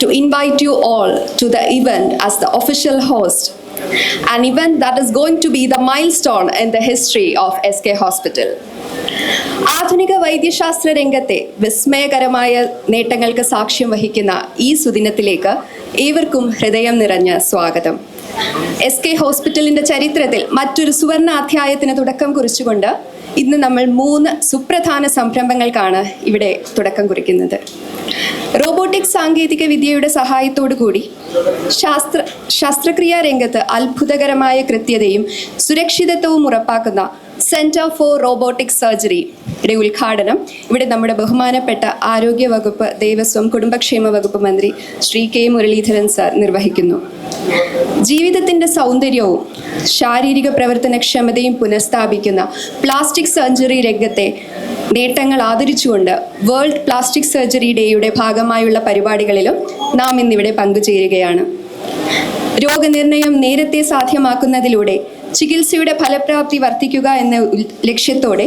to invite you all to the event as the official host, an event that is going to be the milestone in the history of SK Hospital. ആധുനിക വൈദ്യശാസ്ത്ര രംഗത്തെ വിസ്മയകരമായ നേട്ടങ്ങൾക്ക് സാക്ഷ്യം വഹിക്കുന്ന ഈ സുദിനത്തിലേക്ക് ഏവർക്കും ഹൃദയം നിറഞ്ഞ സ്വാഗതം. SK ഹോസ്പിറ്റലിൻ്റെ ചരിത്രത്തിൽ മറ്റൊരു സുവർണ അധ്യായത്തിന് തുടക്കം കുറിച്ചുകൊണ്ട് ഇന്ന് നമ്മൾ 3 സുപ്രധാന സംരംഭങ്ങൾക്കാണ് ഇവിടെ തുടക്കം കുറിക്കുന്നത്. റോബോട്ടിക് സാങ്കേതിക വിദ്യയുടെ സഹായത്തോടു കൂടി ശസ്ത്രക്രിയാ രംഗത്ത് അത്ഭുതകരമായ കൃത്യതയും സുരക്ഷിതത്വവും ഉറപ്പാക്കുന്ന സെൻറ്റർ ഫോർ റോബോട്ടിക് സർജറിയുടെ ഉദ്ഘാടനം ഇവിടെ നമ്മുടെ ബഹുമാനപ്പെട്ട ആരോഗ്യ വകുപ്പ്, ദേവസ്വം, കുടുംബക്ഷേമ വകുപ്പ് മന്ത്രി ശ്രീ കെ മുരളീധരൻ സാർ നിർവഹിക്കുന്നു. ജീവിതത്തിൻ്റെ സൗന്ദര്യവും ശാരീരിക പ്രവർത്തനക്ഷമതയും പുനഃസ്ഥാപിക്കുന്ന പ്ലാസ്റ്റിക് സർജറി രംഗത്തെ നേട്ടങ്ങൾ ആദരിച്ചുകൊണ്ട് വേൾഡ് പ്ലാസ്റ്റിക് സർജറി ഡേയുടെ ഭാഗമായുള്ള പരിപാടികളിലും നാം ഇന്നിവിടെ പങ്കുചേരുകയാണ്. രോഗനിർണയം നേരത്തെ സാധ്യമാക്കുന്നതിലൂടെ ചികിത്സയുടെ ഫലപ്രാപ്തി വർദ്ധിക്കുക എന്ന ലക്ഷ്യത്തോടെ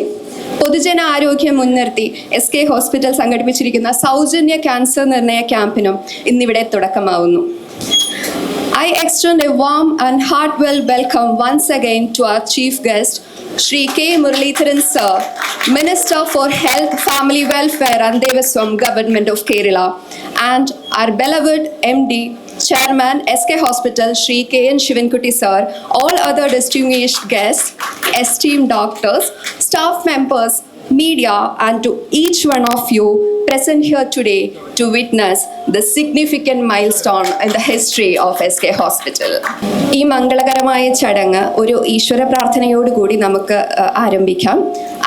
പൊതുജന ആരോഗ്യം മുൻനിർത്തി SK ഹോസ്പിറ്റൽ സംഘടിപ്പിച്ചിരിക്കുന്ന സൗജന്യ ക്യാൻസർ നിർണയ ക്യാമ്പിനും ഇന്നിവിടെ തുടക്കമാവുന്നു. I extend a warm and heartfelt welcome once again to our chief guest, Shri K. Muralidharan Sir, Minister for Health, Family Welfare and Devaswam, Government of Kerala, and our beloved MD, Chairman SK Hospital, Shri K.N. Shivankutti Sir, all other distinguished guests, esteemed doctors, staff members, media, and to each one of you present here today to witness the significant milestone in the history of SK Hospital. ഈ മംഗളകരമായ ചടങ്ങ് ഒരു ഈശ്വര പ്രാർത്ഥനയോടുകൂടി നമുക്ക് ആരംഭിക്കാം.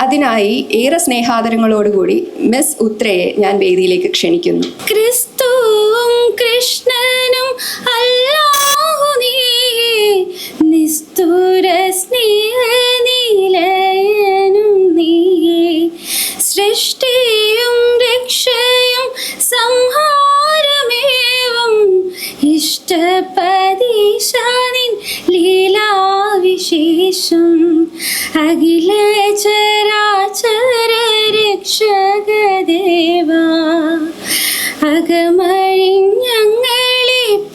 അതിനായി ഏറെ സ്നേഹാദരങ്ങളോടുകൂടി മിസ് ഉത്രയെ ഞാൻ വേദിയിലേക്ക് ക്ഷണിക്കുന്നു. ക്രിസ്തുവും കൃഷ്ണനും അല്ലാഹു നീയേ, നിസ്തുര സ്നേഹനിലയനും നീയേ, സൃഷ്ടിയും രക്ഷയും സംഹാരമേവം ഇഷ്ടപദീശാനിൻ ലീലാവിശേഷം, അഖില ചരാചര രക്ഷകദേവാ, അകമഴിഞ്ഞങ്ങളെ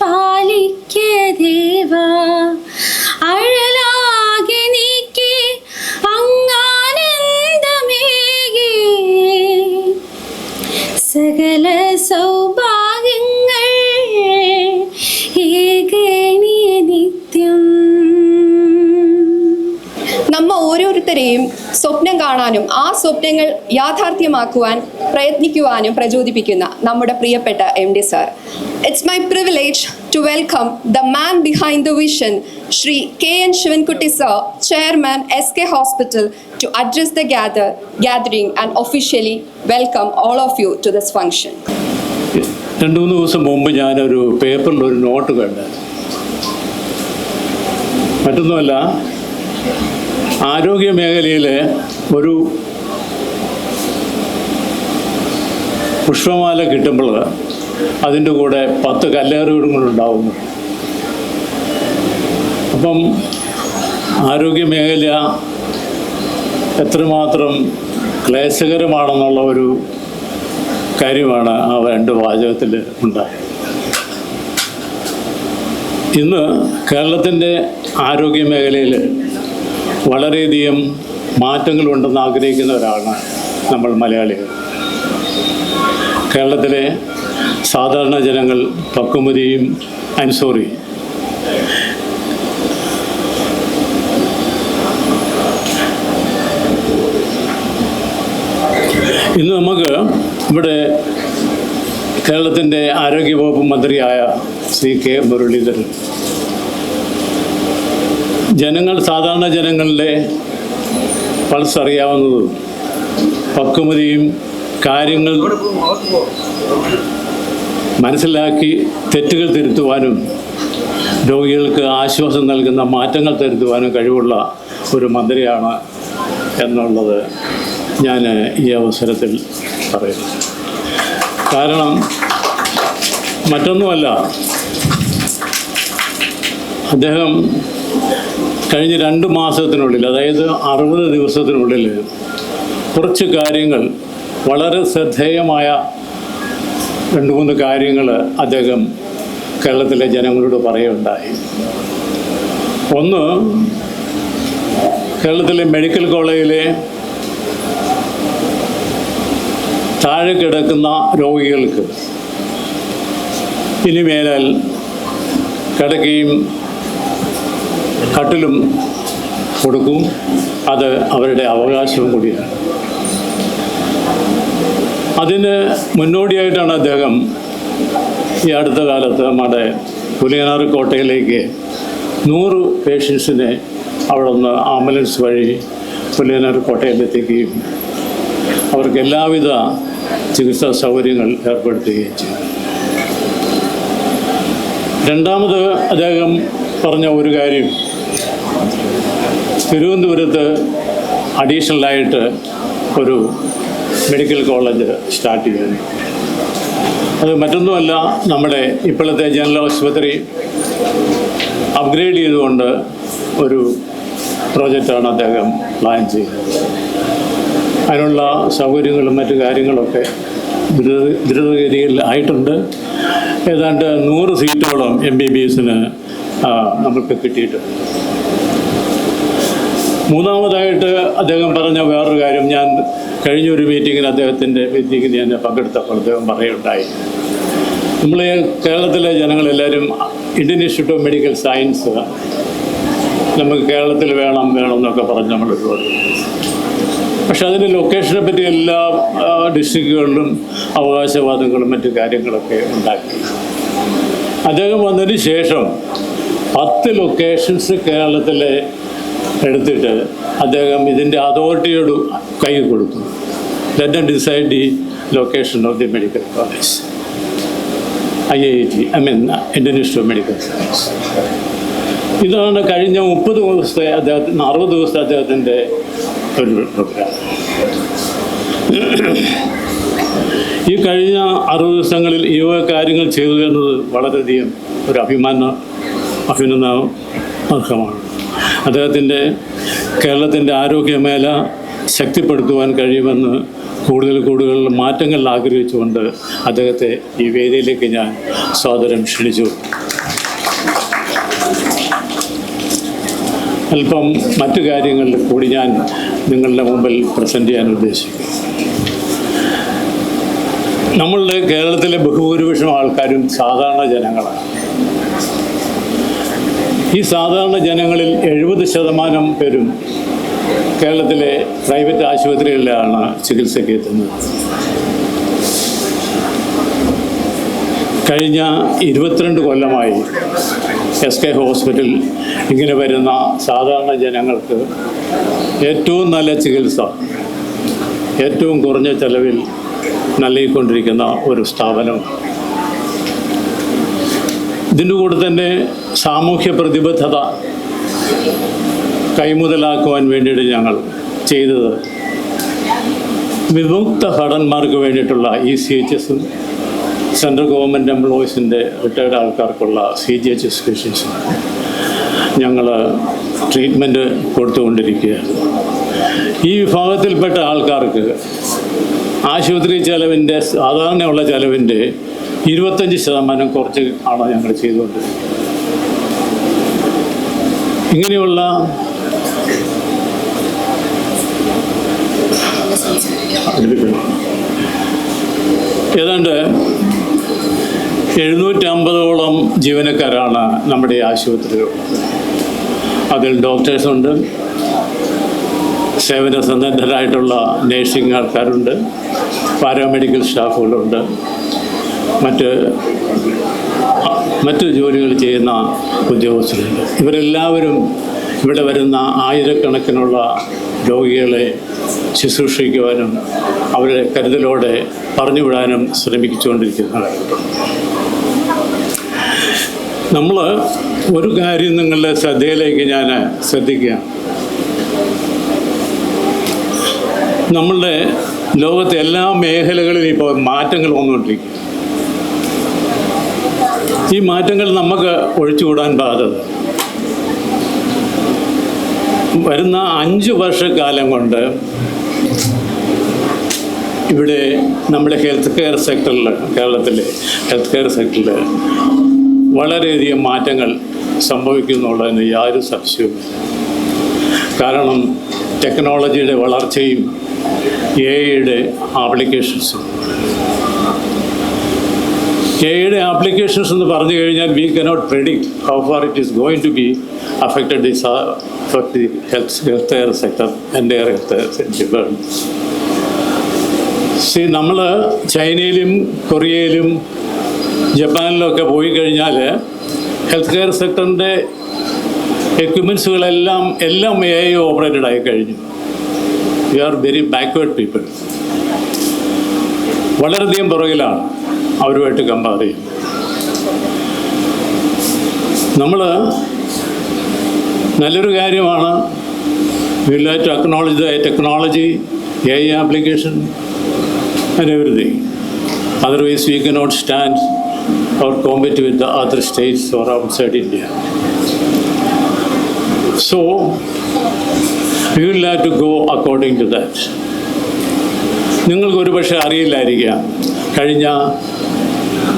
പാലിക്ക ദേവാ, അഴലാകെ നീക്കി അങ്ങാനന്ദമേകി, സകല സൗഭാഗ്യങ്ങൾ ഏകനീ നിത്യം. നമ്മ ഓരോരുത്തരെയും സ്വപ്നം കാണാനും ആ സ്വപ്നങ്ങൾ യാഥാർത്ഥ്യമാക്കുവാൻ പ്രയത്നിക്കുവാനും പ്രചോദിപ്പിക്കുന്ന നമ്മുടെ പ്രിയപ്പെട്ട MD sir. It's my privilege to welcome the man behind the vision, Shri K.N. Shivankutti Sir, Chairman SK Hospital, to address the gathering and officially welcome all of you to this function. 2-3 ദിവസം മുമ്പ് ഞാനൊരു പേപ്പറിൽ ഒരു not കണ്ടു. മറ്റൊന്നുമല്ല, ആരോഗ്യ മേഖലയിലെ ഒരു പുഷ്പമാല കിട്ടുമ്പോൾ അതിൻ്റെ കൂടെ 10 കല്ലേറുകളും കൂടെ ഉണ്ടാവുന്നു. അപ്പം ആരോഗ്യ മേഖല എത്രമാത്രം ക്ലേശകരമാണെന്നുള്ള ഒരു കാര്യമാണ് ആ 2 വാചകത്തിൽ ഉണ്ടായത്. ഇന്ന് കേരളത്തിൻ്റെ ആരോഗ്യ മേഖലയിൽ വളരെയധികം മാറ്റങ്ങളുണ്ടെന്ന് ആഗ്രഹിക്കുന്നവരാണ് നമ്മൾ മലയാളികൾ. കേരളത്തിലെ സാധാരണ ജനങ്ങൾ പക്വമതിയും ഇന്ന് നമുക്ക് ഇവിടെ കേരളത്തിൻ്റെ ആരോഗ്യവകുപ്പ് മന്ത്രിയായ ശ്രീ കെ മുരളീധരൻ സാധാരണ ജനങ്ങളുടെ പൾസ് അറിയാവുന്നതും പക്വമതിയും കാര്യങ്ങൾ മനസ്സിലാക്കി തെറ്റുകൾ തിരുത്തുവാനും രോഗികൾക്ക് ആശ്വാസം നൽകുന്ന മാറ്റങ്ങൾ തിരുത്തുവാനും കഴിവുള്ള ഒരു മന്ത്രിയാണ് എന്നുള്ളത് ഞാൻ ഈ അവസരത്തിൽ പറയുന്നു. കാരണം മറ്റൊന്നുമല്ല, അദ്ദേഹം കഴിഞ്ഞ 2 മാസത്തിനുള്ളിൽ, അതായത് 60 ദിവസത്തിനുള്ളിൽ കുറച്ച് കാര്യങ്ങൾ വളരെ ശ്രദ്ധേയമായ 2-3 കാര്യങ്ങൾ അദ്ദേഹം കേരളത്തിലെ ജനങ്ങളോട് പറയുകയുണ്ടായി. ഒന്ന്, കേരളത്തിലെ മെഡിക്കൽ കോളേജിലെ താഴെ കിടക്കുന്ന രോഗികൾക്ക് ഇനി മേലാൽ കിടക്കയും കട്ടിലും കൊടുക്കും. അത് അവരുടെ അവകാശവും കൂടിയാണ്. അതിന് മുന്നോടിയായിട്ടാണ് അദ്ദേഹം ഈ അടുത്ത കാലത്ത് നമ്മുടെ പുലിയനാർ കോട്ടയിലേക്ക് 100 പേഷ്യൻസിനെ അവിടെ നിന്ന് ആംബുലൻസ് വഴി പുലിയനാർ കോട്ടയിലെത്തിക്കുകയും അവർക്ക് എല്ലാവിധ ചികിത്സാ സൗകര്യങ്ങൾ ഏർപ്പെടുത്തുകയും ചെയ്തു. രണ്ടാമത് അദ്ദേഹം പറഞ്ഞ ഒരു കാര്യം, തിരുവനന്തപുരത്ത് അഡീഷണലായിട്ട് ഒരു മെഡിക്കൽ കോളേജ് സ്റ്റാർട്ട് ചെയ്യുന്നു. അത് മറ്റൊന്നുമല്ല, നമ്മുടെ ഇപ്പോഴത്തെ ജനറൽ ആശുപത്രി അപ്ഗ്രേഡ് ചെയ്തുകൊണ്ട് ഒരു പ്രോജക്റ്റാണ് അദ്ദേഹം പ്ലാൻ ചെയ്യുന്നത്. അതിനുള്ള സൗകര്യങ്ങളും മറ്റു കാര്യങ്ങളൊക്കെ ദ്രുതഗതിയിൽ ആയിട്ടുണ്ട്. ഏതാണ്ട് 100 സീറ്റോളം MBBSന് നമുക്ക് കിട്ടിയിട്ടുണ്ട്. മൂന്നാമതായിട്ട് അദ്ദേഹം പറഞ്ഞ വേറൊരു കാര്യം, ഞാൻ കഴിഞ്ഞൊരു മീറ്റിങ്ങിന് അദ്ദേഹത്തിൻ്റെ മീറ്റിങ്ങിന് ഞാൻ പങ്കെടുത്തപ്പോൾ അദ്ദേഹം പറയുകയുണ്ടായി, നമ്മൾ കേരളത്തിലെ ജനങ്ങളെല്ലാവരും Indian institute of medical science നമുക്ക് കേരളത്തിൽ വേണം എന്നൊക്കെ പറഞ്ഞ് നമ്മൾ ഒരുപാട്. പക്ഷെ അതിൻ്റെ ലൊക്കേഷനെ പറ്റി എല്ലാ ഡിസ്ട്രിക്റ്റുകളിലും അവകാശവാദങ്ങളും മറ്റു കാര്യങ്ങളൊക്കെ ഉണ്ടാക്കി. അദ്ദേഹം വന്നതിന് ശേഷം 10 ലൊക്കേഷൻസ് കേരളത്തിലെ എടുത്തിട്ട് അദ്ദേഹം ഇതിൻ്റെ അതോറിറ്റിയോട് കൈ കൊടുത്തു. Let them decide the location of the medical college, IIT, Indian institute of medical science. ഇതാണ് കഴിഞ്ഞ 30 ദിവസത്തെ അദ്ദേഹത്തിന് 60 ദിവസത്തെ അദ്ദേഹത്തിൻ്റെ ഒരു പ്രോഗ്രാം. ഈ കഴിഞ്ഞ 60 ദിവസങ്ങളിൽ ഈ കാര്യങ്ങൾ ചെയ്തു എന്നത് വളരെയധികം ഒരു അഭിനന്ദനാർഹമാണ്. അദ്ദേഹത്തിൻ്റെ കേരളത്തിൻ്റെ ആരോഗ്യമേഖല ശക്തിപ്പെടുത്തുവാൻ കഴിയുമെന്ന് കൂടുതൽ മാറ്റങ്ങൾ ആഗ്രഹിച്ചുകൊണ്ട് അദ്ദേഹത്തെ ഈ വേദിയിലേക്ക് ഞാൻ സാദരം ക്ഷണിച്ചു. അല്പം മറ്റു കാര്യങ്ങളിൽ കൂടി ഞാൻ നിങ്ങളുടെ മുമ്പിൽ പ്രസൻറ്റ് ചെയ്യാൻ ഉദ്ദേശിക്കുന്നു. നമ്മളുടെ കേരളത്തിലെ ബഹുഭൂരിപക്ഷം ആൾക്കാരും സാധാരണ ജനങ്ങളാണ്. ഈ സാധാരണ ജനങ്ങളിൽ 70% പേരും കേരളത്തിലെ പ്രൈവറ്റ് ആശുപത്രികളിലാണ് ചികിത്സയ്ക്ക് എത്തുന്നത്. കഴിഞ്ഞ 22 കൊല്ലമായി SK ഹോസ്പിറ്റൽ ഇങ്ങനെ വരുന്ന സാധാരണ ജനങ്ങൾക്ക് ഏറ്റവും നല്ല ചികിത്സ ഏറ്റവും കുറഞ്ഞ ചെലവിൽ നൽകിക്കൊണ്ടിരിക്കുന്ന ഒരു സ്ഥാപനം. ഇതിൻ്റെ കൂടെ തന്നെ സാമൂഹ്യ പ്രതിബദ്ധത കൈമുതലാക്കുവാൻ വേണ്ടിയിട്ട് ഞങ്ങൾ ചെയ്തത് വിമുക്ത ഭടന്മാർക്ക് വേണ്ടിയിട്ടുള്ള ECHSഉം സെൻട്രൽ ഗവൺമെൻറ് എംപ്ലോയീസിൻ്റെ റിട്ടയർഡ് ആൾക്കാർക്കുള്ള CGHS പേഷ്യൻസും ഞങ്ങൾ ട്രീറ്റ്മെൻറ്റ് കൊടുത്തുകൊണ്ടിരിക്കുകയാണ്. ഈ വിഭാഗത്തിൽപ്പെട്ട ആൾക്കാർക്ക് ആശുപത്രി ചെലവിൻ്റെ സാധാരണയുള്ള ചെലവിൻ്റെ 25% കുറച്ച് ആണ് ഞങ്ങൾ ചെയ്തുകൊണ്ടിരിക്കുന്നത്. ഇങ്ങനെയുള്ള ഏതാണ്ട് 750ഓളം ജീവനക്കാരാണ് നമ്മുടെ ആശുപത്രിയിലുള്ളത്. അതിൽ ഡോക്ടേഴ്സുണ്ട്, സേവന സന്നദ്ധരായിട്ടുള്ള നേഴ്സിംഗ് ആൾക്കാരുണ്ട്, പാരാമെഡിക്കൽ സ്റ്റാഫുകളുണ്ട്, മറ്റ് ജോലികൾ ചെയ്യുന്ന ഉദ്യോഗസ്ഥരുണ്ട്. ഇവരെല്ലാവരും ഇവിടെ വരുന്ന ആയിരക്കണക്കിനുള്ള രോഗികളെ ശുശ്രൂഷിക്കുവാനും അവരെ കരുതലോടെ പറഞ്ഞുവിടാനും ശ്രമിച്ചുകൊണ്ടിരിക്കുന്നതാണ്. നമ്മൾ ഒരു കാര്യം നിങ്ങളുടെ ശ്രദ്ധയിലേക്ക് ഞാൻ ശ്രദ്ധിക്കുകയാണ്. നമ്മളുടെ ലോകത്തെ എല്ലാ മേഖലകളിലും ഇപ്പോൾ മാറ്റങ്ങൾ വന്നുകൊണ്ടിരിക്കും. ഈ മാറ്റങ്ങൾ നമുക്ക് ഒഴിച്ചുകൂടാൻ ബാധ്യത. വരുന്ന 5 വർഷക്കാലം കൊണ്ട് ഇവിടെ നമ്മുടെ ഹെൽത്ത് കെയർ സെക്ടറിൽ, കേരളത്തിലെ ഹെൽത്ത് കെയർ സെക്ടറിൽ വളരെയധികം മാറ്റങ്ങൾ സംഭവിക്കുന്നുള്ളതിന് യാതൊരു സംശയവുമില്ല. കാരണം ടെക്നോളജിയുടെ വളർച്ചയും എഐയുടെ ആപ്ലിക്കേഷൻസും. എഐയുടെ ആപ്ലിക്കേഷൻസ് എന്ന് പറഞ്ഞു കഴിഞ്ഞാൽ we cannot predict how far it is going to be affected the health care sector, entire health sector. നമ്മൾ ചൈനയിലും കൊറിയയിലും ജപ്പാനിലൊക്കെ പോയി കഴിഞ്ഞാൽ ഹെൽത്ത് കെയർ സെക്ടറിൻ്റെ എക്യുപ്മെൻസുകളെല്ലാം AI ഓപ്പറേറ്റഡ് ആയി കഴിഞ്ഞു. We are very backward people. വളരെയധികം പുറകിലാണ് അവരുമായിട്ട് കമ്പയർ ചെയ്യും. നമ്മൾ നല്ലൊരു കാര്യമാണ് we like to acknowledge the technology, AI application and everything. Otherwise we cannot stand or compete with the other states or outside India. So we will have to go according to that. നിങ്ങൾക്ക് ഒരുപക്ഷെ അറിയില്ലായിരിക്കാം, കഴിഞ്ഞ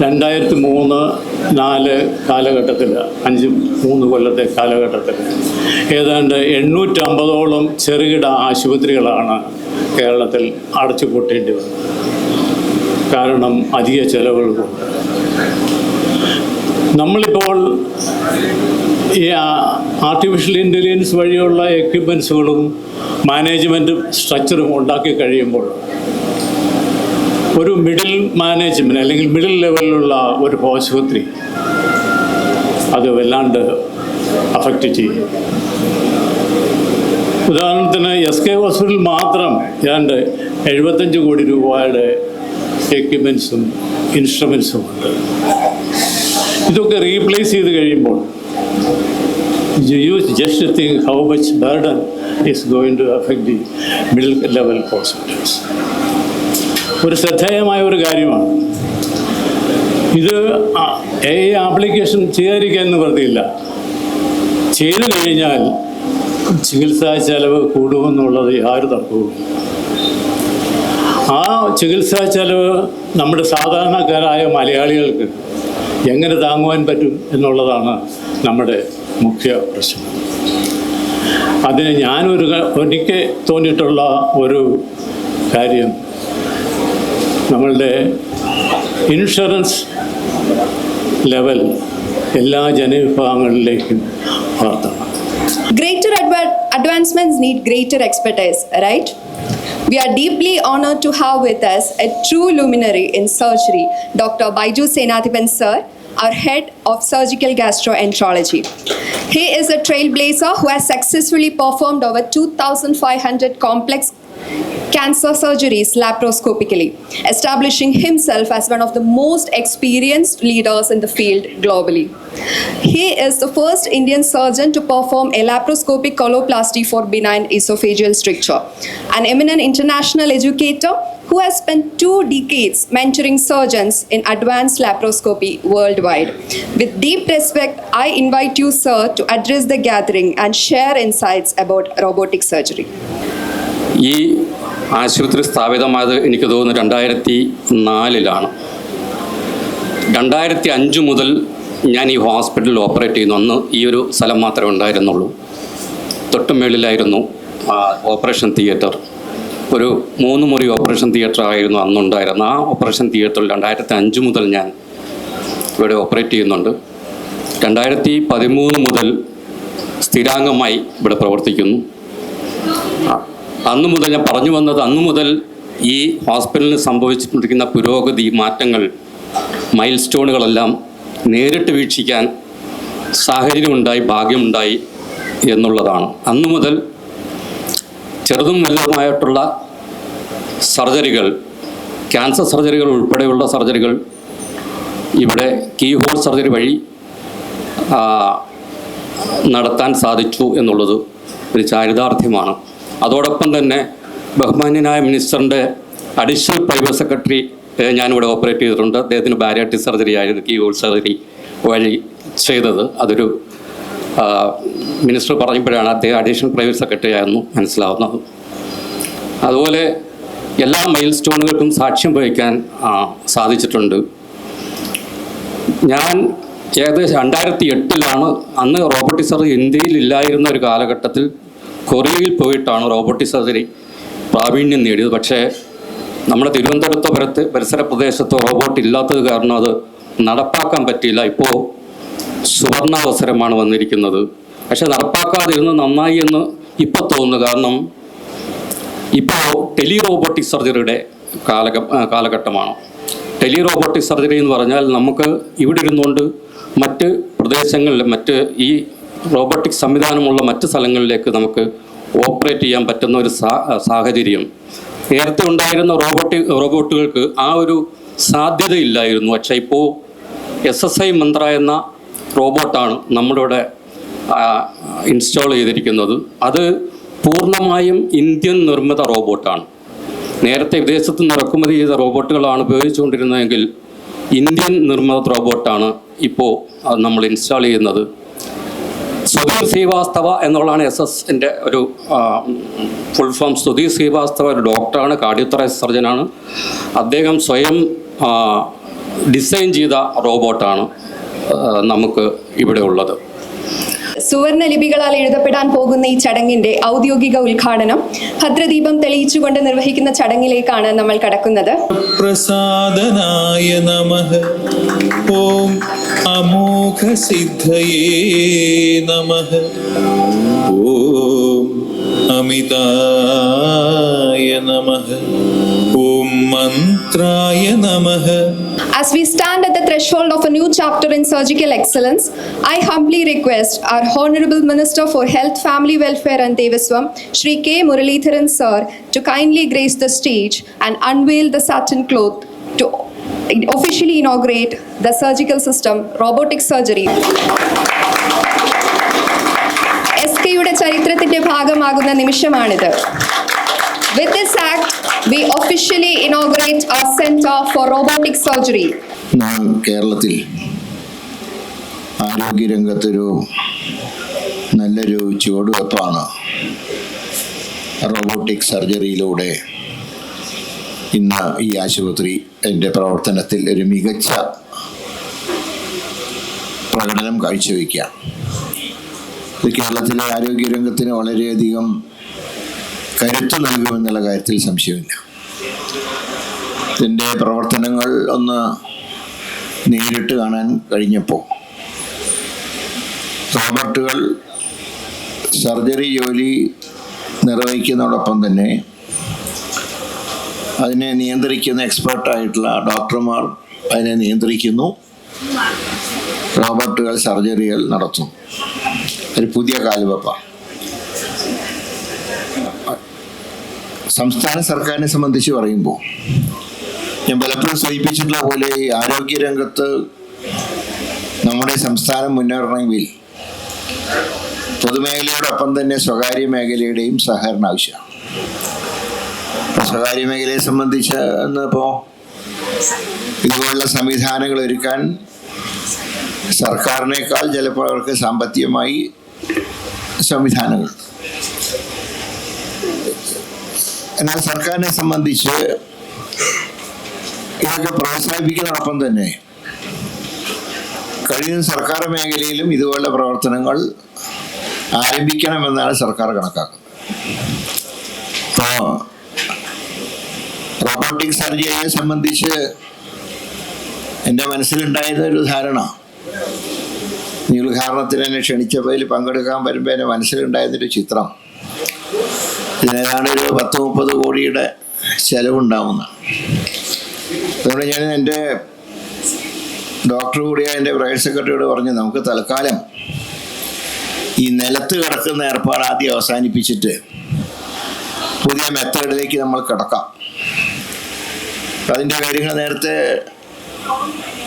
2003-4 കാലഘട്ടത്തിൽ, 3 കൊല്ലത്തെ കാലഘട്ടത്തിൽ ഏതാണ്ട് 850ഓളം ചെറുകിട ആശുപത്രികളാണ് കേരളത്തിൽ അടച്ചുപൂട്ടേണ്ടി വന്നത്. കാരണം അധിക ചെലവുകൾ കൊണ്ട്. നമ്മളിപ്പോൾ ഈ ആർട്ടിഫിഷ്യൽ ഇൻ്റലിജൻസ് വഴിയുള്ള എക്യുപ്മെൻസുകളും മാനേജ്മെൻറ്റും സ്ട്രക്ചറും ഉണ്ടാക്കി കഴിയുമ്പോൾ ഒരു മിഡിൽ മാനേജ്മെൻറ്റ് അല്ലെങ്കിൽ മിഡിൽ ലെവലിലുള്ള ഒരു ആശുപത്രി അത് വല്ലാണ്ട് അഫക്റ്റ് ചെയ്യും. ഉദാഹരണത്തിന് SK ഹോസ്പിറ്റൽ മാത്രം ഏതാണ്ട് 75 കോടി രൂപയുടെ എക്യുപ്മെൻസും ഇൻസ്ട്രുമെൻസും ഉണ്ട്. ഇതൊക്കെ റീപ്ലേസ് ചെയ്ത് കഴിയുമ്പോൾ you just think how much burden is going to affect the middle level hospitals. ഒരു ശ്രദ്ധേയമായ ഒരു കാര്യമാണ് ഇത്. AI ആപ്ലിക്കേഷൻ ചെയ്യാതിരിക്കാൻ നിവൃത്തിയില്ല. ചെയ്തു കഴിഞ്ഞാൽ ചികിത്സാ ചെലവ് കൂടുമെന്നുള്ളത് യാതൊരു തർക്കവും. ആ ചികിത്സാ ചെലവ് നമ്മുടെ സാധാരണക്കാരായ മലയാളികൾക്ക് എങ്ങനെ താങ്ങുവാൻ പറ്റും എന്നുള്ളതാണ് നമ്മുടെ മുഖ്യ പ്രശ്നം. അതിന് എനിക്ക് തോന്നിയിട്ടുള്ള ഒരു കാര്യം, നമ്മളുടെ ഇൻഷുറൻസ് ലെവൽ എല്ലാ ജനവിഭാഗങ്ങളിലേക്കും വളർത്തണം. Greater advancements need greater expertise, right? We are deeply honored to have with us a true luminary in surgery, Dr. Baiju Senathipan sir, our head of surgical gastroenterology. He is a trailblazer who has successfully performed over 2,500 complex cancer surgeries laparoscopically, establishing himself as one of the most experienced leaders in the field globally. He is the first Indian surgeon to perform a laparoscopic coloplasty for benign esophageal stricture, an eminent international educator who has spent 2 decades mentoring surgeons in advanced laparoscopy worldwide. With deep respect, I invite you, sir, to address the gathering and share insights about robotic surgery. ഈ ആശുപത്രി സ്ഥാപിതമായത് എനിക്ക് തോന്നുന്നു 2004-ലാണ്. 2005 മുതൽ ഞാൻ ഈ ഹോസ്പിറ്റലിൽ operate ചെയ്യുന്നു. അന്ന് ഈ ഒരു സ്ഥലം മാത്രമേ ഉണ്ടായിരുന്നുള്ളൂ. തൊട്ടുമേളിലായിരുന്നു ഓപ്പറേഷൻ തിയേറ്റർ. ഒരു 3 മുറി ഓപ്പറേഷൻ തിയേറ്റർ ആയിരുന്നു അന്നുണ്ടായിരുന്നത്. ആ ഓപ്പറേഷൻ തിയേറ്ററിൽ 2005 മുതൽ ഞാൻ ഇവിടെ ഓപ്പറേറ്റ് ചെയ്യുന്നുണ്ട്. 2013 മുതൽ സ്ഥിരാംഗമായി ഇവിടെ പ്രവർത്തിക്കുന്നു. അന്നു മുതൽ ഞാൻ പറഞ്ഞു വന്നത്, അന്നു മുതൽ ഈ ഹോസ്പിറ്റലിന് സംഭവിച്ചിട്ടിരിക്കുന്ന പുരോഗതി, മാറ്റങ്ങൾ, മൈൽ സ്റ്റോണുകളെല്ലാം നേരിട്ട് വീക്ഷിക്കാൻ സാഹചര്യമുണ്ടായി, ഭാഗ്യമുണ്ടായി എന്നുള്ളതാണ്. അന്നു മുതൽ ചെറുതും വലുതുമായിട്ടുള്ള സർജറികൾ, ക്യാൻസർ സർജറികൾ ഉൾപ്പെടെയുള്ള സർജറികൾ ഇവിടെ കീ ഹോൾ സർജറി വഴി നടത്താൻ സാധിച്ചു എന്നുള്ളത് ഒരു ചാരിതാർത്ഥ്യമാണ്. അതോടൊപ്പം തന്നെ ബഹുമാന്യനായ മിനിസ്റ്ററിൻ്റെ അഡീഷണൽ പ്രൈവറ്റ് സെക്രട്ടറി ഞാനിവിടെ ഓപ്പറേറ്റ് ചെയ്തിട്ടുണ്ട്. അദ്ദേഹത്തിന് ബാരിയാട്രിക് സർജറി ആയിരുന്നു കീ ഹോൾ സർജറി വഴി ചെയ്തത്. അതൊരു മിനിസ്റ്റർ പറഞ്ഞപ്പോഴാണ് അദ്ദേഹം അഡീഷണൽ പ്രൈവറ്റ് സെക്രട്ടറി ആയിരുന്നു മനസ്സിലാവുന്നത്. അതുപോലെ എല്ലാ മൈൽ സ്റ്റോണുകൾക്കും സാക്ഷ്യം വഹിക്കാൻ സാധിച്ചിട്ടുണ്ട്. ഞാൻ ഏകദേശം 2008 അന്ന് റോബോട്ടിക് സർജറി ഇന്ത്യയിൽ ഇല്ലായിരുന്ന ഒരു കാലഘട്ടത്തിൽ കൊറിയയിൽ പോയിട്ടാണ് റോബോട്ടിക് സർജറി പ്രാവീണ്യം നേടിയത്. പക്ഷേ നമ്മുടെ തിരുവനന്തപുരത്തോ പരിസര പ്രദേശത്തോ റോബോട്ട് ഇല്ലാത്തത് കാരണം അത് നടപ്പാക്കാൻ പറ്റിയില്ല. ഇപ്പോൾ സുവർണാവസരമാണ് വന്നിരിക്കുന്നത്. പക്ഷെ നടപ്പാക്കാതിരുന്ന് നന്നായി എന്ന് ഇപ്പോൾ തോന്നുന്നു. കാരണം ഇപ്പോൾ ടെലി റോബോട്ടിക് സർജറിയുടെ കാലഘട്ടമാണ്. ടെലി റോബോട്ടിക് സർജറി എന്ന് പറഞ്ഞാൽ നമുക്ക് ഇവിടെ ഇരുന്നുകൊണ്ട് മറ്റ് പ്രദേശങ്ങളിൽ ഈ റോബോട്ടിക് സംവിധാനമുള്ള മറ്റ് സ്ഥലങ്ങളിലേക്ക് നമുക്ക് ഓപ്പറേറ്റ് ചെയ്യാൻ പറ്റുന്ന ഒരു സാഹചര്യം നേരത്തെ ഉണ്ടായിരുന്ന റോബോട്ടുകൾക്ക് ആ ഒരു സാധ്യതയില്ലായിരുന്നു. പക്ഷേ ഇപ്പോൾ SSI മന്ത്ര എന്ന റോബോട്ടാണ് നമ്മളിവിടെ ഇൻസ്റ്റാൾ ചെയ്തിരിക്കുന്നത്. അത് പൂർണ്ണമായും ഇന്ത്യൻ നിർമ്മിത റോബോട്ടാണ്. നേരത്തെ വിദേശത്ത് നിന്ന് ഇറക്കുമതി ചെയ്ത റോബോട്ടുകളാണ് ഉപയോഗിച്ചുകൊണ്ടിരുന്നതെങ്കിൽ ഇന്ത്യൻ നിർമ്മിത റോബോട്ടാണ് ഇപ്പോൾ നമ്മൾ ഇൻസ്റ്റാൾ ചെയ്യുന്നത്. സുധീർ ശ്രീവാസ്തവ എന്നുള്ളതാണ് SS-ൻ്റെ ഒരു ഫുൾ ഫോം. സുധീർ ശ്രീവാസ്തവ ഒരു ഡോക്ടറാണ്, കാർഡിയോതൊറാസിക് സർജനാണ്. അദ്ദേഹം സ്വയം ഡിസൈൻ ചെയ്ത റോബോട്ടാണ് നമുക്ക് ഇവിടെ ഉള്ളത്. സുവർണ ലിപികളാൽ എഴുതപ്പെടാൻ പോകുന്ന ഈ ചടങ്ങിന്റെ ഔദ്യോഗിക ഉദ്ഘാടനം ഭദ്രദീപം തെളിയിച്ചുകൊണ്ട് നിർവഹിക്കുന്ന ചടങ്ങിലേക്കാണ് നമ്മൾ കടക്കുന്നത്. പ്രസാദനായ നമഃ. ഓം അമോഘ സിദ്ധയേ നമഃ. ഓം അമിതായ നമഃ. ഓം മന്ത്രായ നമഃ. As we stand at the threshold of a new chapter in surgical excellence, I humbly request our Honorable Minister for Health, Family Welfare and Devaswam, Shri K. Muralidharan Sir, to kindly grace the stage and unveil the satin cloth to officially inaugurate the surgical system, robotic surgery. SKയുടെ ചരിത്രത്തിന്റെ ഭാഗമാകുന്ന നിമിഷമാണിത്. With this act, we officially inaugurate our Center for Robotic Surgery. നാം കേരളത്തിൽ ആരോഗ്യരംഗത്തൊരു നല്ലൊരു ചുവടുവെപ്പാണ് robotic സർജറിയിലൂടെ ഇന്ന് ഈ ആശുപത്രി എൻ്റെ പ്രവർത്തനത്തിൽ ഒരു മികച്ച പ്രകടനം കാഴ്ചവെക്കുക. ഇത് കേരളത്തിലെ ആരോഗ്യരംഗത്തിന് വളരെയധികം കരുത്ത് നൽകുമെന്നുള്ള കാര്യത്തിൽ സംശയമില്ല. ഇതിൻ്റെ പ്രവർത്തനങ്ങൾ ഒന്ന് നേരിട്ട് കാണാൻ കഴിഞ്ഞപ്പോൾ റോബോട്ടുകൾ സർജറി ജോലി നിർവഹിക്കുന്നതോടൊപ്പം തന്നെ അതിനെ നിയന്ത്രിക്കുന്ന എക്സ്പേർട്ടായിട്ടുള്ള ഡോക്ടർമാർ അതിനെ നിയന്ത്രിക്കുന്നു. റോബോട്ടുകൾ സർജറികൾ നടത്തുന്നു. ഒരു പുതിയ കാൽവെപ്പാണ്. സംസ്ഥാന സർക്കാരിനെ സംബന്ധിച്ച് പറയുമ്പോൾ ഞാൻ പലപ്പോഴും സൂചിപ്പിച്ചിട്ടുള്ള പോലെ ഈ ആരോഗ്യരംഗത്ത് നമ്മുടെ സംസ്ഥാനം മുന്നേറണമെങ്കിൽ പൊതുമേഖലയോടൊപ്പം തന്നെ സ്വകാര്യ മേഖലയുടെയും സഹകരണം ആവശ്യമാണ്. സ്വകാര്യ മേഖലയെ സംബന്ധിച്ച് ഇപ്പോൾ ഇതുപോലുള്ള സംവിധാനങ്ങൾ ഒരുക്കാൻ സർക്കാരിനേക്കാൾ ചിലപ്പോൾ അവർക്ക് സാമ്പത്തികമായി സംവിധാനങ്ങൾ. എന്നാൽ സർക്കാരിനെ സംബന്ധിച്ച് ഇതൊക്കെ പ്രോത്സാഹിപ്പിക്കുന്നതോടൊപ്പം തന്നെ കഴിയുന്ന സർക്കാർ മേഖലയിലും ഇതുപോലുള്ള പ്രവർത്തനങ്ങൾ ആരംഭിക്കണമെന്നാണ് സർക്കാർ കണക്കാക്കുന്നത്. ഇപ്പോൾ റോബോട്ടിക് സർജറിയെ സംബന്ധിച്ച് എൻ്റെ മനസ്സിലുണ്ടായിരുന്ന ഒരു ധാരണ, ഈ ഉദ്ഘാടനത്തിന് എന്നെ ക്ഷണിച്ചപ്പോൾ ഇതിൽ പങ്കെടുക്കാൻ വരുമ്പോൾ എൻ്റെ മനസ്സിലുണ്ടായിരുന്നൊരു ചിത്രം, ഇതിനേതാണ്ട് ഒരു 10-30 കോടിയുടെ ചെലവുണ്ടാവുന്ന. അതുകൊണ്ട് ഞാൻ എൻ്റെ ഡോക്ടർ കൂടിയ എൻ്റെ പ്രൈവറ്റ് സെക്രട്ടറിയോട് പറഞ്ഞു, നമുക്ക് തൽക്കാലം ഈ നിലത്ത് കിടക്കുന്ന ഏർപ്പാട് ആദ്യം അവസാനിപ്പിച്ചിട്ട് പുതിയ മെത്തേഡിലേക്ക് നമ്മൾ കിടക്കാം. അതിൻ്റെ കാര്യങ്ങൾ നേരത്തെ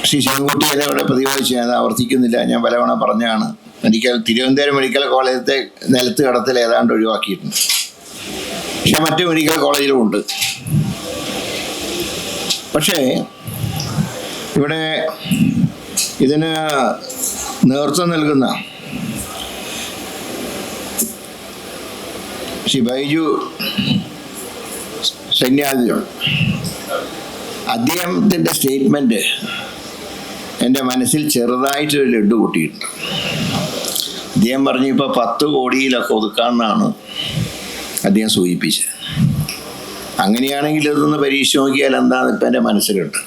ശ്രീ ശിവൻകുട്ടി ഇവിടെ പ്രതിപാദിച്ചു, ഞാൻ ആവർത്തിക്കുന്നില്ല. ഞാൻ പലവണ പറഞ്ഞാണ്, തിരുവനന്തപുരം മെഡിക്കൽ കോളേജത്തെ നിലത്ത് കിടത്തൽ ഏതാണ്ട് ഒഴിവാക്കിയിട്ടുണ്ട്. പക്ഷെ മറ്റു മെഡിക്കൽ കോളേജിലും ഉണ്ട്. പക്ഷേ ഇവിടെ ഇതിന് നേതൃത്വം നൽകുന്ന ശ്രീ ബൈജു സൈന്യാധിപൻ. അദ്ദേഹത്തിൻ്റെ സ്റ്റേറ്റ്മെൻറ്റ് എൻ്റെ മനസ്സിൽ ചെറുതായിട്ടൊരു ലഡ്ഡു പൊട്ടിയിട്ടുണ്ട്. അദ്ദേഹം പറഞ്ഞു ഇപ്പോൾ 10 കോടിയിലൊക്കെ ഒതുക്കാമെന്നാണ് അദ്ദേഹം സൂചിപ്പിച്ചത്. അങ്ങനെയാണെങ്കിൽ ഇതൊന്ന് പരീക്ഷ നോക്കിയാൽ എന്താണെന്ന് ഇപ്പം എൻ്റെ മനസ്സിലുണ്ട്.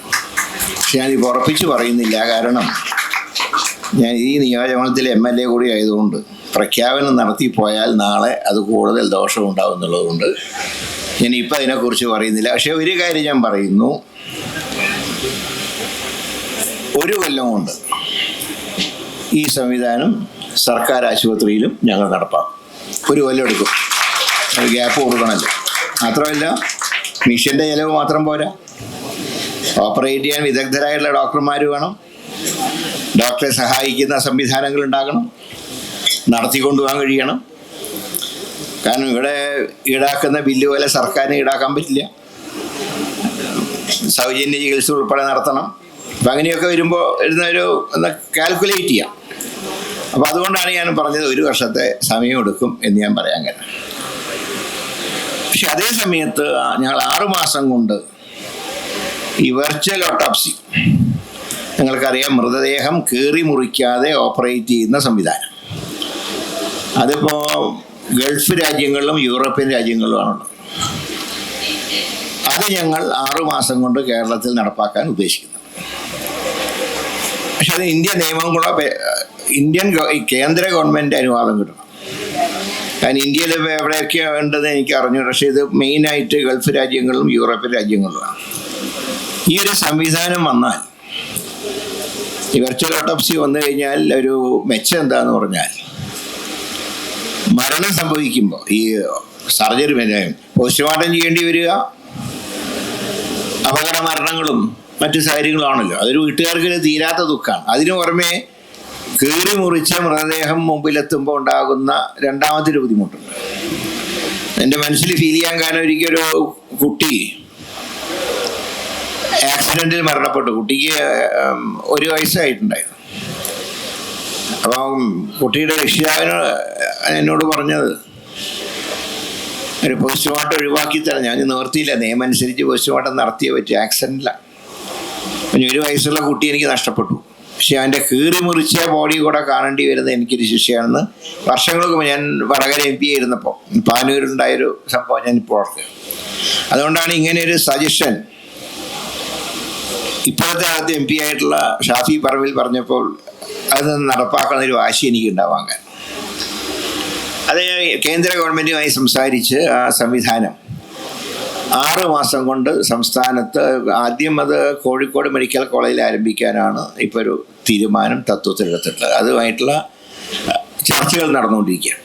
പക്ഷെ ഞാനിപ്പോൾ ഉറപ്പിച്ച് പറയുന്നില്ല. കാരണം ഞാൻ ഈ നിയോജകമണ്ഡലത്തിലെ MLA കൂടി ആയതുകൊണ്ട് പ്രഖ്യാപനം നടത്തിപ്പോയാൽ നാളെ അത് കൂടുതൽ ദോഷമുണ്ടാവും എന്നുള്ളതുകൊണ്ട് ഞാനിപ്പോൾ അതിനെക്കുറിച്ച് പറയുന്നില്ല. പക്ഷേ ഒരു കാര്യം ഞാൻ പറയുന്നു, 1 കൊല്ലം കൊണ്ട് ഈ സംവിധാനം സർക്കാർ ആശുപത്രിയിലും ഞങ്ങൾ നടപ്പാക്കും. 1 കൊല്ലം എടുക്കും. ഒരു ഗ്യാപ്പ് കൊടുക്കണമല്ലോ. മാത്രമല്ല മിഷൻ്റെ ചിലവ് മാത്രം പോരാ, ഓപ്പറേറ്റ് ചെയ്യാൻ വിദഗ്ധരായിട്ടുള്ള ഡോക്ടർമാർ വേണം, ഡോക്ടറെ സഹായിക്കുന്ന സംവിധാനങ്ങൾ ഉണ്ടാകണം, നടത്തിക്കൊണ്ടുപോകാൻ കഴിയണം. കാരണം ഇവിടെ ഈടാക്കുന്ന ബില്ല് പോലെ സർക്കാരിന് ഈടാക്കാൻ പറ്റില്ല. സൗജന്യ ചികിത്സ ഉൾപ്പെടെ നടത്തണം. അപ്പം അങ്ങനെയൊക്കെ വരുമ്പോൾ ഇരുന്നൊരു ഒന്ന് കാൽക്കുലേറ്റ് ചെയ്യാം. അപ്പോൾ അതുകൊണ്ടാണ് ഞാൻ പറഞ്ഞത് 1 വർഷത്തെ സമയമെടുക്കും എന്ന് ഞാൻ പറയാൻ കാരണം. പക്ഷെ അതേ സമയത്ത് ഞങ്ങൾ 6 മാസം കൊണ്ട് ഈ വെർച്വൽ ഓട്ടോപ്സി, നിങ്ങൾക്കറിയാം, മൃതദേഹം കീറി മുറിക്കാതെ ഓപ്പറേറ്റ് ചെയ്യുന്ന സംവിധാനം, അതിപ്പോൾ ഗൾഫ് രാജ്യങ്ങളിലും യൂറോപ്യൻ രാജ്യങ്ങളിലുമാണുള്ളത്. അത് ഞങ്ങൾ 6 മാസം കൊണ്ട് കേരളത്തിൽ നടപ്പാക്കാൻ ഉദ്ദേശിക്കുന്നു. പക്ഷെ അത് ഇന്ത്യൻ നിയമം കൂടെ കേന്ദ്ര ഗവൺമെൻറ് അനുവാദം കിട്ടണം. കാരണം ഇന്ത്യയിൽ എവിടെയൊക്കെയാണ് വേണ്ടത് എനിക്ക് അറിഞ്ഞു. പക്ഷേ ഇത് മെയിനായിട്ട് ഗൾഫ് രാജ്യങ്ങളിലും യൂറോപ്യൻ രാജ്യങ്ങളിലുമാണ്. ഈ ഒരു സംവിധാനം വന്നാൽ, ഈ വെർച്വൽ ഓട്ടോപ്സി വന്നു കഴിഞ്ഞാൽ ഒരു മെച്ചം എന്താന്ന് പറഞ്ഞാൽ, മരണം സംഭവിക്കുമ്പോൾ ഈ സർജറി പോസ്റ്റ്മോർട്ടം ചെയ്യേണ്ടി വരിക, അപകട മരണങ്ങളും മറ്റു കാര്യങ്ങളാണല്ലോ. അതൊരു വീട്ടുകാർക്ക് തീരാത്ത ദുഃഖമാണ്. അതിനു പുറമെ കീറി മുറിച്ച മൃതദേഹം മുമ്പിലെത്തുമ്പോൾ ഉണ്ടാകുന്ന രണ്ടാമതൊരു ബുദ്ധിമുട്ടുണ്ട്. എൻ്റെ മനസ്സിൽ ഫീൽ ചെയ്യാൻ കാരണം, ഒരിക്കലൊരു കുട്ടി ആക്സിഡൻറ്റിൽ മരണപ്പെട്ടു. കുട്ടിക്ക് 1 വയസ്സായിട്ടുണ്ടായിരുന്നു. അപ്പം കുട്ടിയുടെ രക്ഷിതാവിന് എന്നോട് പറഞ്ഞത് ഒരു പോസ്റ്റ്മോർട്ടം ഒഴിവാക്കി തരാം. ഞാൻ നിവർത്തിയില്ല, നിയമം അനുസരിച്ച് പോസ്റ്റ്മോർട്ടം നടത്തിയേ പറ്റും. ആക്സിഡൻറ്റിലാണ്. പിന്നെ 1 വയസ്സുള്ള കുട്ടി എനിക്ക് നഷ്ടപ്പെട്ടു. പക്ഷെ അതിൻ്റെ കീറി മുറിച്ച ബോഡി കൂടെ കാണേണ്ടി വരുന്നത് എനിക്കൊരു ശിക്ഷയാണെന്ന് വർഷങ്ങൾക്ക് മുമ്പ് ഞാൻ വടകര MP ആയിരുന്നപ്പോൾ പാനൂരുണ്ടായൊരു സംഭവം ഞാനിപ്പോൾ ഓർക്കുക. അതുകൊണ്ടാണ് ഇങ്ങനെ ഒരു സജഷൻ ഇപ്പോഴത്തെ ആദ്യത്തെ MP ആയിട്ടുള്ള ഷാഫി പറമ്പിൽ പറഞ്ഞപ്പോൾ അത് നടപ്പാക്കുന്ന ഒരു വാശി എനിക്ക് ഉണ്ടാവാൻ കാരണം. അത് കേന്ദ്ര ഗവൺമെൻറ്റുമായി സംസാരിച്ച് ആ സംവിധാനം 6 മാസം കൊണ്ട് സംസ്ഥാനത്ത് ആദ്യം അത് കോഴിക്കോട് മെഡിക്കൽ കോളേജിൽ ആരംഭിക്കാനാണ് ഇപ്പോൾ ഒരു തീരുമാനം തത്വത്തിലെടുത്തിട്ടുള്ളത്. അതുമായിട്ടുള്ള ചർച്ചകൾ നടന്നുകൊണ്ടിരിക്കുകയാണ്.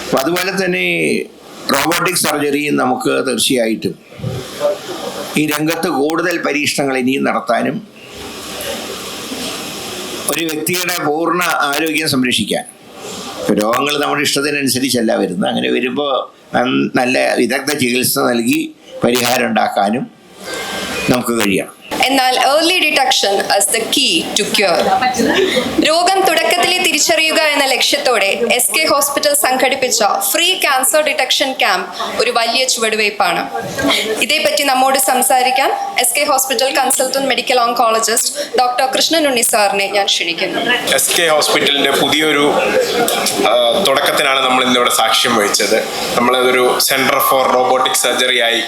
അപ്പോൾ അതുപോലെ തന്നെ റോബോട്ടിക് സർജറി നമുക്ക് തീർച്ചയായിട്ടും ഈ രംഗത്ത് കൂടുതൽ പരീക്ഷണങ്ങൾ ഇനിയും നടത്താനും ഒരു വ്യക്തിയുടെ പൂർണ്ണ ആരോഗ്യം സംരക്ഷിക്കാൻ, രോഗങ്ങൾ നമ്മുടെ ഇഷ്ടത്തിനനുസരിച്ചല്ല വരുന്നത്. അങ്ങനെ വരുമ്പോൾ നല്ല വിദഗ്ധ ചികിത്സ നൽകി പരിഹാരം ഉണ്ടാക്കാനും നമുക്ക് കഴിയണം. എന്നാൽ early detection as the key to cure. രോഗം തുടക്കത്തിലെ തിരിച്ചറിയുക എന്ന ലക്ഷ്യത്തോടെ SK ഹോസ്പിറ്റൽ സംഘടിപ്പിച്ച ഫ്രീ ക്യാൻസർ ഡിറ്റക്ഷൻ ക്യാമ്പ് ഒരു വലിയ ചുവടുവയ്പ്പാണ്. ഇതേപ്പറ്റി നമ്മോട് സംസാരിക്കാൻ SK hospital consultant medical oncologist doctor Krishnan Unni സാറിനെ ഞാൻ ക്ഷണിക്കുന്നു. SK ഹോസ്പിറ്റലിൻ്റെ പുതിയൊരു തുടക്കത്തിനാണ് നമ്മൾ ഇന്നിവിടെ സാക്ഷ്യം വഹിച്ചത്. നമ്മളതൊരു സെൻറ്റർ ഫോർ റോബോട്ടിക് സർജറി ആയി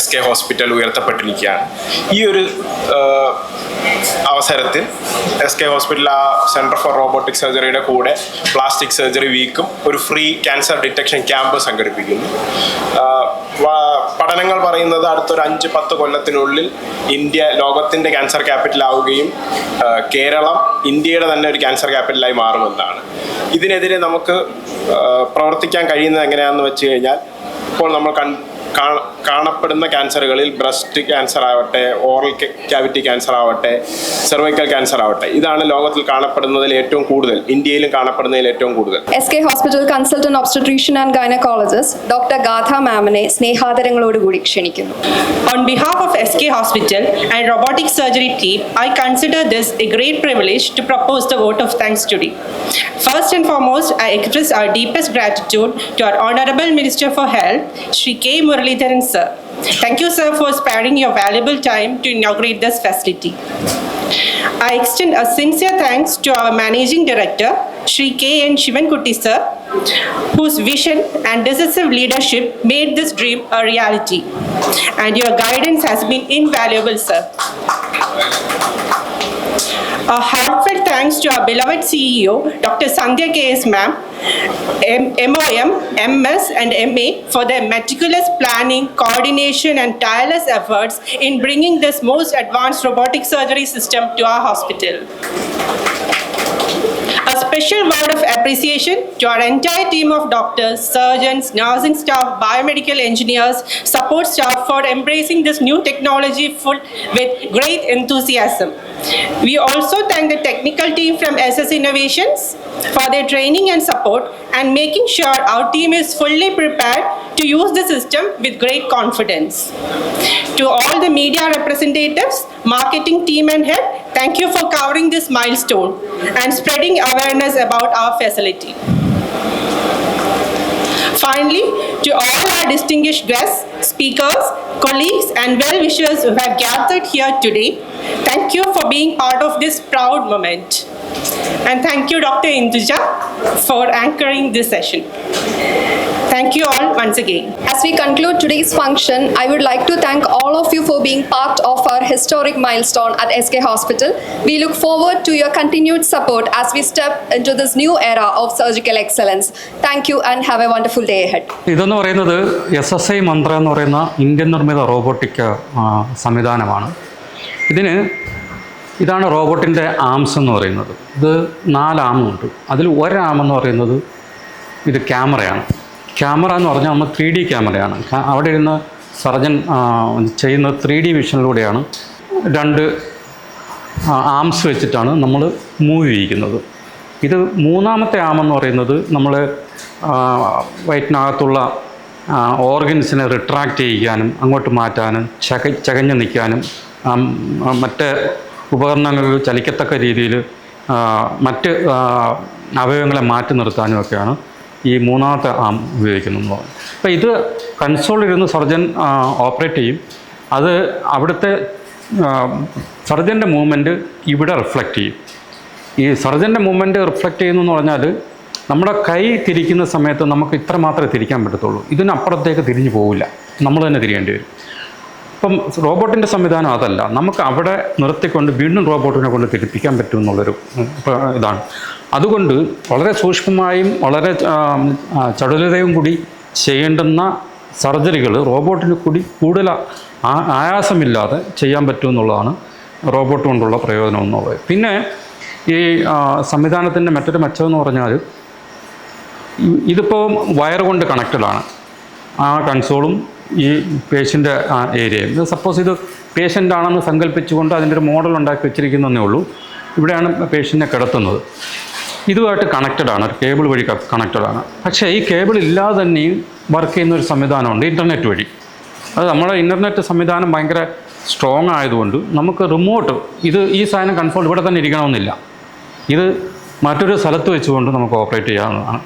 SK ഹോസ്പിറ്റൽ ഉയർത്തപ്പെട്ടിരിക്കുകയാണ്. ഈ ഒരു അവസരത്തിൽ SK ഹോസ്പിറ്റൽ ആ സെൻറ്റർ ഫോർ റോബോട്ടിക് സർജറിയുടെ കൂടെ പ്ലാസ്റ്റിക് സർജറി വീക്കും ഒരു ഫ്രീ ക്യാൻസർ ഡിറ്റക്ഷൻ ക്യാമ്പ് സംഘടിപ്പിക്കുന്നു. പഠനങ്ങൾ പറയുന്നത് അടുത്തൊരു 5-10 കൊല്ലത്തിനുള്ളിൽ ഇന്ത്യ ലോകത്തിൻ്റെ ക്യാൻസർ ക്യാപിറ്റൽ ആവുകയും കേരളം ഇന്ത്യയുടെ തന്നെ ഒരു ക്യാൻസർ ക്യാപിറ്റലായി മാറുമെന്നാണ്. ഇതിനെതിരെ നമുക്ക് പ്രവർത്തിക്കാൻ കഴിയുന്നത് എങ്ങനെയാണെന്ന് വെച്ച് കഴിഞ്ഞാൽ, ഇപ്പോൾ നമ്മൾ കാണപ്പെടുന്ന ക്യാൻസറുകളിൽ ബ്രസ്റ്റ് ക്യാൻസർ ആവട്ടെ, ഓറൽ ക്യാവിറ്റി ക്യാൻസർ ആവട്ടെ, സെർവൈക്കൽ ക്യാൻസർ ആവട്ടെ, ഇതാണ് ലോകത്തിൽ കാണപ്പെടുന്നതിൽ ഏറ്റവും കൂടുതൽ, ഇന്ത്യയിലും കാണപ്പെടുന്നതിൽ ഏറ്റവും കൂടുതൽ. SK hospital consultant obstetrician and gynaecologist doctor Gatha മാമിനെ സ്നേഹാദരങ്ങളോടുകൂടി ക്ഷണിക്കുന്നു. On behalf of SK Hospital and Robotic Surgery team, I consider this a great privilege to propose the vote of thanks today. First and foremost, I express our deepest gratitude to our Honorable Minister for Health, Shri K. Muralidharan sir. Thank you, sir, for sparing your valuable time to inaugurate this facility. I extend a sincere thanks to our Managing Director, Shri K.N. Shivankutty, sir, whose vision and decisive leadership made this dream a reality. And your guidance has been invaluable, sir. A heartfelt thanks to our beloved CEO, Dr. Sandhya K.S. Ma'am, MOM, MS and MA for their meticulous planning, coordination and tireless efforts in bringing this most advanced robotic surgery system to our hospital. A special word of appreciation to our entire team of doctors, surgeons, nursing staff, biomedical engineers, support staff for embracing this new technology with great enthusiasm. We also thank the technical team from SS Innovations for their training and support and making sure our team is fully prepared to use the system with great confidence. To all the media representatives, marketing team and head, thank you for covering this milestone and spreading awareness about our facility. Finally, to all our distinguished guests, speakers, colleagues and well-wishers who have gathered here today, thank you for being part of this proud moment. And thank you, Dr. Induja, for anchoring this session. Thank you all once again. As we conclude today's function, I would like to thank all of you for being part of our historic milestone at SK Hospital. We look forward to your continued support as we step into this new era of surgical excellence. Thank you and have a wonderful day ahead. ഇതെന്ന് പറയുന്നത് SSI മന്ത്ര എന്ന് പറയുന്ന Indian നിർമ്മിത robotic സംവിധാനമാണ്. ഇതാണ് റോബോട്ടിൻ്റെ arms എന്ന് പറയുന്നത്. ഇത് 4 ആമുണ്ട്. അതിൽ ഒരാമെന്ന് പറയുന്നത് ഇത് ക്യാമറയാണ്. ക്യാമറ എന്ന് പറഞ്ഞാൽ നമ്മൾ 3D ക്യാമറയാണ്. അവിടെ ഇരുന്ന് സർജൻ ചെയ്യുന്നത് 3D വിഷനിലൂടെയാണ്. 2 ആംസ് വെച്ചിട്ടാണ് നമ്മൾ മൂവ് ചെയ്യിക്കുന്നത്. ഇത് 3-ാമത്തെ ആമെന്ന് പറയുന്നത് നമ്മൾ വയറ്റിനകത്തുള്ള ഓർഗൻസിനെ റിട്രാക്റ്റ് ചെയ്യിക്കാനും അങ്ങോട്ട് മാറ്റാനും ചകഞ്ഞ് നിൽക്കാനും മറ്റ് ഉപകരണങ്ങളിൽ ചലിക്കത്തക്ക രീതിയിൽ മറ്റ് അവയവങ്ങളെ മാറ്റി നിർത്താനും ഒക്കെയാണ് ഈ 3-ാമത്തെ ആം ഉപയോഗിക്കുന്നത്. അപ്പോൾ ഇത് കൺസോളിലിരുന്ന് സർജൻ ഓപ്പറേറ്റ് ചെയ്യും. അത് അവിടുത്തെ സർജൻ്റെ മൂവ്മെൻറ്റ് ഇവിടെ റിഫ്ലക്റ്റ് ചെയ്യും. ഈ സർജൻ്റെ മൂവ്മെൻറ്റ് റിഫ്ലക്റ്റ് ചെയ്യുന്നതെന്ന് പറഞ്ഞാൽ നമ്മുടെ കൈ തിരിക്കുന്ന സമയത്ത് നമുക്ക് ഇത്ര മാത്രമേ തിരിക്കാൻ പറ്റത്തുള്ളൂ. ഇതിനപ്പുറത്തേക്ക് തിരിഞ്ഞു പോവില്ല, നമ്മൾ തന്നെ തിരിയേണ്ടി വരും. ഇപ്പം റോബോട്ടിൻ്റെ സംവിധാനം അതല്ല, നമുക്ക് അവിടെ നിർത്തിക്കൊണ്ട് വീണ്ടും റോബോട്ടിനെ കൊണ്ട് തിരിപ്പിക്കാൻ പറ്റുമെന്നുള്ളൊരു ഇതാണ്. അതുകൊണ്ട് വളരെ സൂക്ഷ്മമായും വളരെ ചടുലതയും കൂടി ചെയ്യേണ്ടുന്ന സർജറികൾ റോബോട്ടിന് കൂടി കൂടുതൽ ആയാസമില്ലാതെ ചെയ്യാൻ പറ്റുമെന്നുള്ളതാണ് റോബോട്ട് കൊണ്ടുള്ള പ്രയോജനം എന്നുള്ളത്. പിന്നെ ഈ സംവിധാനത്തിൻ്റെ മറ്റൊരു മെച്ചമെന്ന് പറഞ്ഞാൽ ഇതിപ്പോൾ വയർ കൊണ്ട് കണക്റ്റഡാണ്. ആ കൺസോളും ഈ പേഷ്യൻ്റെ ഏരിയയും. ഇത് സപ്പോസ് ഇത് പേഷ്യൻ്റ് ആണെന്ന് സങ്കല്പിച്ചുകൊണ്ട് അതിൻ്റെ ഒരു മോഡൽ ഉണ്ടാക്കി വെച്ചിരിക്കുന്നതേ ഉള്ളൂ. ഇവിടെയാണ് പേഷ്യൻറ്റിനെ കിടത്തുന്നത്. ഇതുമായിട്ട് കണക്റ്റഡാണ്, ഒരു കേബിൾ വഴി കണക്റ്റഡാണ്. പക്ഷേ ഈ കേബിൾ ഇല്ലാതെ തന്നെയും വർക്ക് ചെയ്യുന്നൊരു സംവിധാനമുണ്ട് ഇൻ്റർനെറ്റ് വഴി. അത് നമ്മുടെ ഇൻ്റർനെറ്റ് സംവിധാനം ഭയങ്കര സ്ട്രോങ് ആയതുകൊണ്ട് നമുക്ക് റിമോട്ട് ഈ സാധനം കൺസോൾ ഇവിടെ തന്നെ ഇരിക്കണമെന്നില്ല. ഇത് മറ്റൊരു സ്ഥലത്ത് വെച്ചുകൊണ്ട് നമുക്ക് ഓപ്പറേറ്റ് ചെയ്യാവുന്നതാണ്.